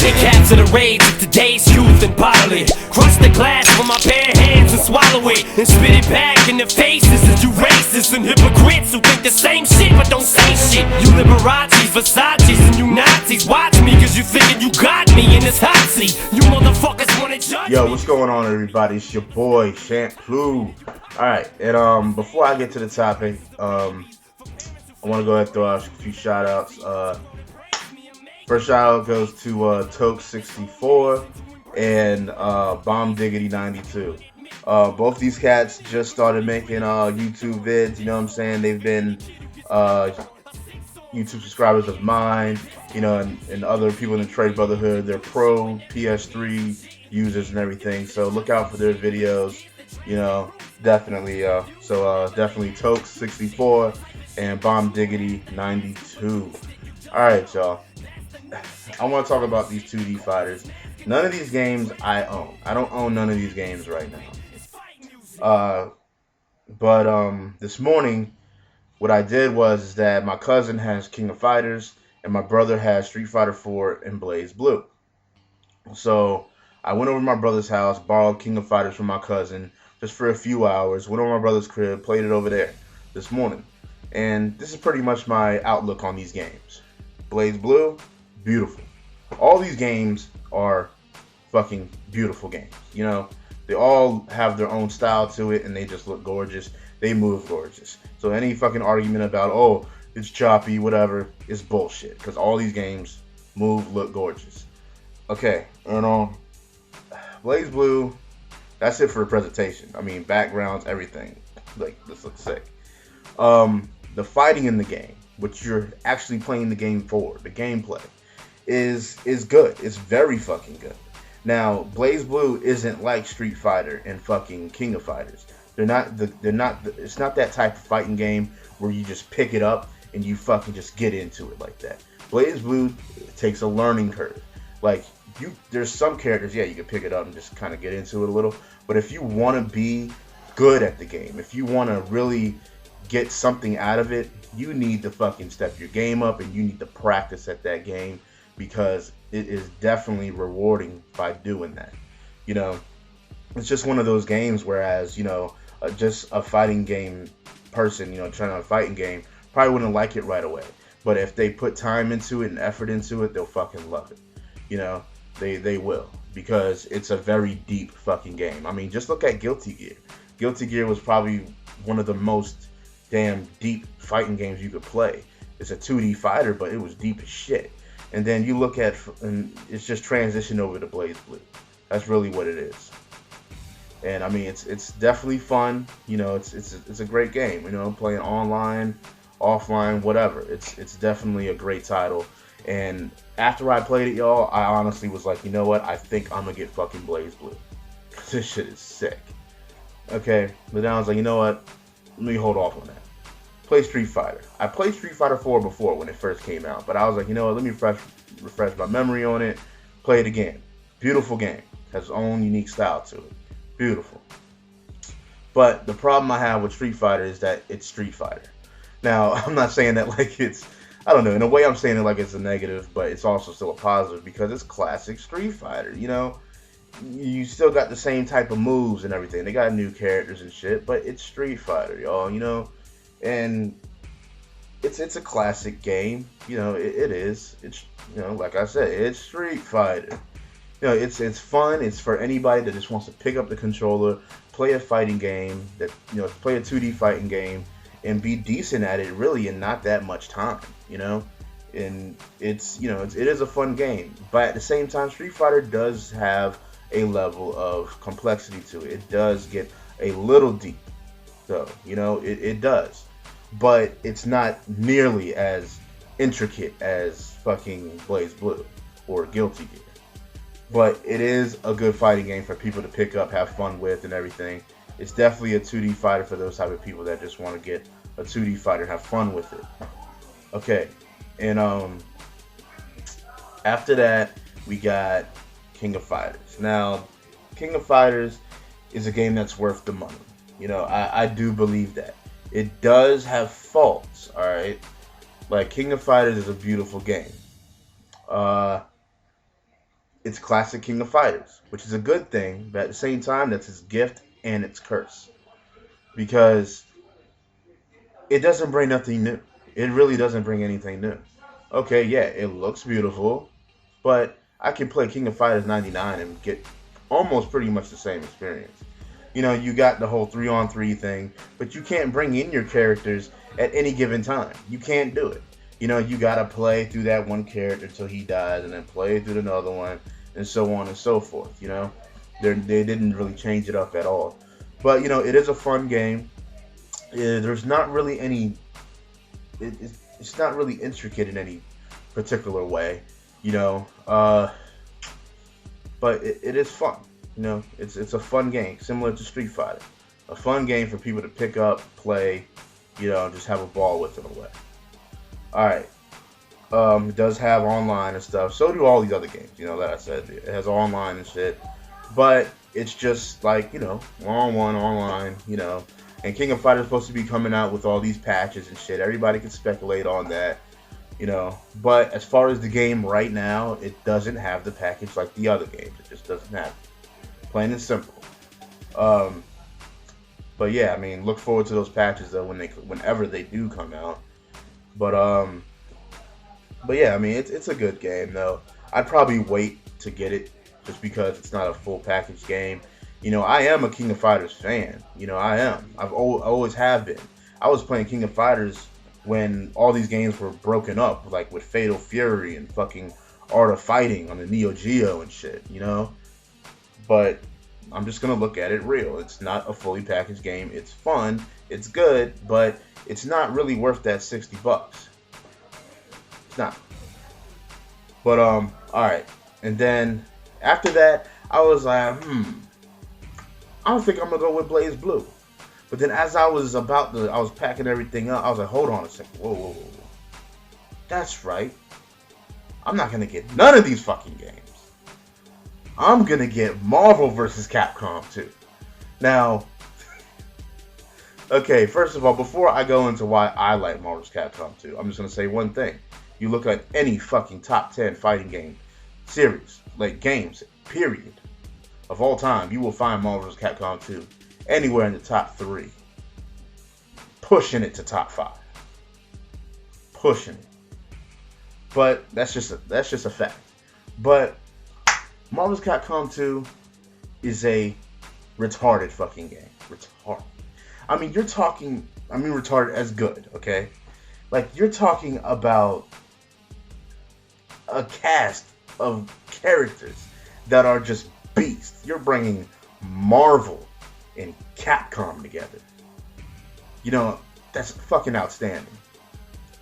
Take capture the rage of today's youth and bottle it. Crush the glass with my bare hands and swallow it, and spit it back in their faces as you racists and hypocrites who think the same shit but don't say shit. You Liberace's, Versace's, and you Nazis. Watch me, cause you thinking you got me in this hot seat. You motherfuckers wanna judge me. Yo, what's going on, everybody? It's your boy, Shampoo. Alright, and before I get to the topic, I want to go ahead and throw out a few shout outs. First shout out goes to Toke64 and Bomb Diggity 92. Both these cats just started making YouTube vids, you know what I'm saying? They've been YouTube subscribers of mine, you know, and other people in the Trade Brotherhood. They're pro PS3 users and everything, so look out for their videos, you know, definitely. Definitely Toke64 and Bomb Diggity 92. Alright, y'all. I want to talk about these 2D fighters. None of these games I own. I don't own none of these games right now. But this morning, what I did was that my cousin has King of Fighters, and my brother has Street Fighter 4 and Blaze Blue. So I went over to my brother's house, borrowed King of Fighters from my cousin just for a few hours, went over to my brother's crib, played it over there this morning. And this is pretty much my outlook on these games. Blaze Blue, beautiful. All these games are fucking beautiful games. You know, they all have their own style to it, and they just look gorgeous. They move gorgeous. So any fucking argument about, oh, it's choppy, whatever, is bullshit. Because all these games look gorgeous. Okay, and Blaze Blue, that's it for the presentation. I mean, backgrounds, everything. Like, this looks sick. The fighting in the game, which you're actually playing the game for, the gameplay, is good. It's very fucking good. Now, Blaze Blue isn't like Street Fighter and fucking King of Fighters. It's not that type of fighting game where you just pick it up and you fucking just get into it like that. Blaze Blue takes a learning curve. Like, there's some characters, yeah, you can pick it up and just kind of get into it a little. But if you want to be good at the game, if you want to really get something out of it, you need to fucking step your game up, and you need to practice at that game, because it is definitely rewarding by doing that. You know, it's just one of those games, whereas, you know, just a fighting game person, you know, trying out a fighting game, probably wouldn't like it right away. But if they put time into it and effort into it, they'll fucking love it. You know, they will, because it's a very deep fucking game. I mean, just look at Guilty Gear. Guilty Gear was probably one of the most damn deep fighting games you could play. It's a 2D fighter, but it was deep as shit. And then you look at, and it's just transitioned over to Blaze Blue. That's really what it is. And I mean, it's definitely fun. You know, it's a great game. You know, playing online, offline, whatever. It's definitely a great title. And after I played it, y'all, I honestly was like, you know what? I think I'm gonna get fucking Blaze Blue. This shit is sick. Okay, but then I was like, you know what? Let me hold off on that. Play Street Fighter. I played Street Fighter 4 before when it first came out, but I was like, you know what? Let me refresh my memory on it. Play it again. Beautiful game. Has its own unique style to it. Beautiful. But the problem I have with Street Fighter is that it's Street Fighter. Now, I'm not saying that like it's, I don't know, in a way I'm saying it like it's a negative, but it's also still a positive, because it's classic Street Fighter, you know? You still got the same type of moves and everything. They got new characters and shit, but it's Street Fighter, y'all, you know? And it's a classic game, you know, it is. It's, you know, like I said, it's Street Fighter. You know, it's fun. It's for anybody that just wants to pick up the controller, play a fighting game, that, you know, play a 2D fighting game, and be decent at it really in not that much time, you know? And it's, you know, it is a fun game. But at the same time, Street Fighter does have a level of complexity to it. It does get a little deep, though, you know, it does. But it's not nearly as intricate as fucking Blaze Blue or Guilty Gear. But it is a good fighting game for people to pick up, have fun with, and everything. It's definitely a 2D fighter for those type of people that just want to get a 2D fighter and have fun with it. Okay, and after that, we got King of Fighters. Now, King of Fighters is a game that's worth the money. You know, I do believe that. It does have faults, alright? Like, King of Fighters is a beautiful game. It's classic King of Fighters, which is a good thing, but at the same time, that's its gift and its curse. Because it doesn't bring nothing new. It really doesn't bring anything new. Okay, yeah, it looks beautiful, but I can play King of Fighters 99 and get almost pretty much the same experience. You know, you got the whole 3-on-3 thing, but you can't bring in your characters at any given time. You can't do it. You know, you gotta play through that one character till he dies, and then play through another one, and so on and so forth. You know, they didn't really change it up at all. But you know, it is a fun game. There's not really any. It's not really intricate in any particular way. You know, but it is fun. You know, it's a fun game, similar to Street Fighter. A fun game for people to pick up, play, you know, just have a ball with in a way. All right. It does have online and stuff. So do all these other games. You know, that I said it has online and shit. But it's just like, you know, one-on-one online. You know, and King of Fighters is supposed to be coming out with all these patches and shit. Everybody can speculate on that. You know, but as far as the game right now, it doesn't have the package like the other games. It just doesn't have it. Plain and simple. But yeah, I mean, look forward to those patches though whenever they do come out. But yeah, I mean, it's a good game though. I'd probably wait to get it just because it's not a full package game. You know, I am a King of Fighters fan. You know, I am. Always have been. I was playing King of Fighters when all these games were broken up, like with Fatal Fury and fucking Art of Fighting on the Neo Geo and shit, you know? But I'm just gonna look at it real. It's not a fully packaged game. It's fun, it's good, but it's not really worth that $60. It's not. But alright. And then after that, I was like, I don't think I'm gonna go with Blaze Blue. But then as I was packing everything up, I was like, hold on a second. Whoa. That's right. I'm not going to get none of these fucking games. I'm going to get Marvel vs. Capcom 2. Now, okay, first of all, before I go into why I like Marvel vs. Capcom 2, I'm just going to say one thing. You look at any fucking top 10 fighting game series, like games, period, of all time, you will find Marvel vs. Capcom 2 anywhere in the top 3, pushing it to top 5, pushing it. But that's just a fact. But Marvel's Capcom 2 is a retarded fucking game. Retarded. I mean, retarded as good. Okay, like you're talking about a cast of characters that are just beasts. You're bringing Marvel and Capcom together. You know, that's fucking outstanding.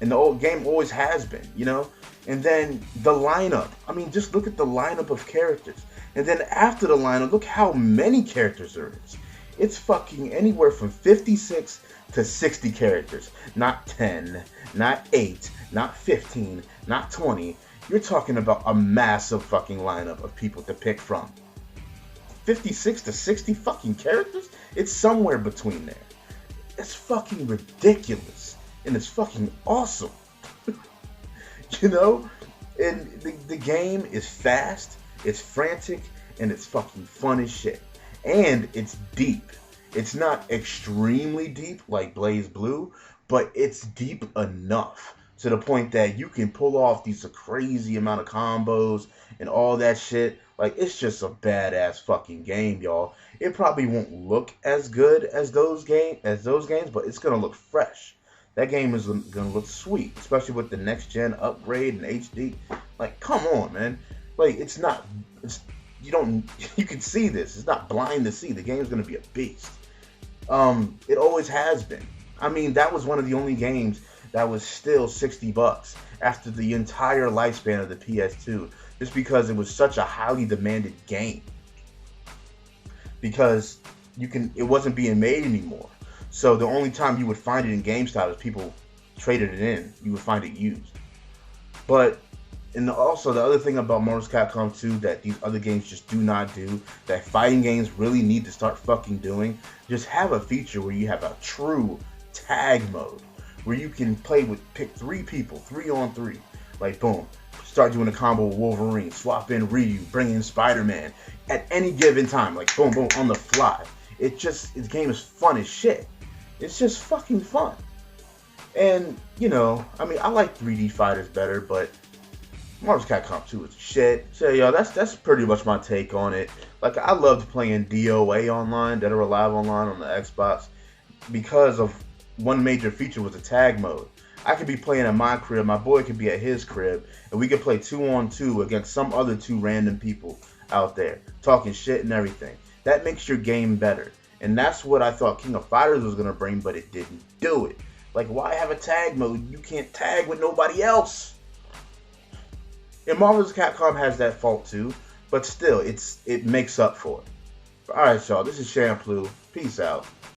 And the old game always has been, you know? And then the lineup. I mean, just look at the lineup of characters. And then after the lineup, look how many characters there is. It's fucking anywhere from 56 to 60 characters. Not 10, not 8, not 15, not 20. You're talking about a massive fucking lineup of people to pick from. 56 to 60 fucking characters? It's somewhere between there. It's fucking ridiculous. And it's fucking awesome. You know? And the game is fast, it's frantic, and it's fucking fun as shit. And it's deep. It's not extremely deep like Blaze Blue, but it's deep enough to the point that you can pull off these crazy amount of combos and all that shit. Like, it's just a badass fucking game, y'all. It probably won't look as good as those games, but it's gonna look fresh. That game is gonna look sweet, especially with the next gen upgrade and HD. Like, come on, man. Like, you can see this. It's not blind to see. The game's gonna be a beast. It always has been. I mean, that was one of the only games that was still $60 after the entire lifespan of the PS2, just because it was such a highly demanded game. Because it wasn't being made anymore. So the only time you would find it in GameStop is people traded it in. You would find it used. But, and also the other thing about Marvel vs. Capcom 2 that these other games just do not do, that fighting games really need to start fucking doing, just have a feature where you have a true tag mode, where you can pick 3 people, 3-on-3. Like, boom, start doing a combo with Wolverine, swap in Ryu, bring in Spider-Man at any given time, like boom, boom, on the fly. This game is fun as shit. It's just fucking fun. And, you know, I mean, I like 3D fighters better, but Marvel's Capcom 2 is shit. So, yo, that's pretty much my take on it. Like, I loved playing DOA online, Dead or Alive online on the Xbox, because of one major feature was the tag mode. I could be playing at my crib, my boy could be at his crib, and we could play 2-on-2 against some other 2 random people out there, talking shit and everything. That makes your game better. And that's what I thought King of Fighters was going to bring, but it didn't do it. Like, why have a tag mode? You can't tag with nobody else. And Marvel's Capcom has that fault too, but still, it makes up for it. Alright, y'all, this is Shampoo. Peace out.